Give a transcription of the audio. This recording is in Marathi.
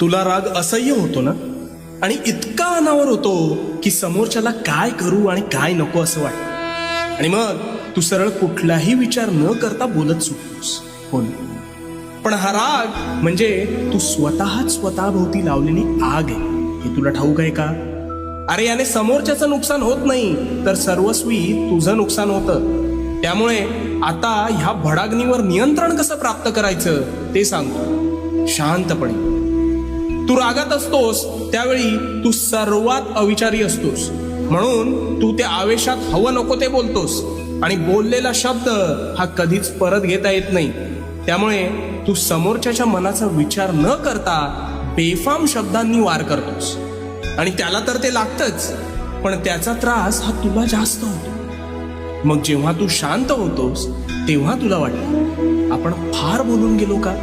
तुला राग असह्य होतो ना, आणि इतका अनावर होतो की समोरच्याला काय करू आणि काय नको असं वाटतं, आणि मग तू सरळ कुठलाही विचार न करता बोलत सुटतोस. हो ना? पण हा राग म्हणजे तू स्वतःच स्वतःभोवती लावलेली आग आहे, हे तुला ठाऊक आहे का? अरे याने समोरच्याचं नुकसान होत नाही, तर सर्वस्वी तुझं नुकसान होतं. त्यामुळे आता ह्या भडाग्नीवर नियंत्रण कसं प्राप्त करायचं ते सांगतो. शांतपणे. तू रागात असतोस त्यावेळी तू सर्वात अविचारी असतोस, म्हणून तू त्या आवेशात हवं नको ते बोलतोस, आणि बोललेला शब्द हा कधीच परत घेता येत नाही. त्यामुळे तू समोरच्याच्या मनाचा विचार न करता बेफाम शब्दांनी वार करतोस, आणि त्याला तर ते लागतंच, पण त्याचा त्रास हा तुला जास्त होतो. मग जेव्हा तू शांत होतोस तेव्हा तुला वाटतं आपण फार बोलून गेलो का,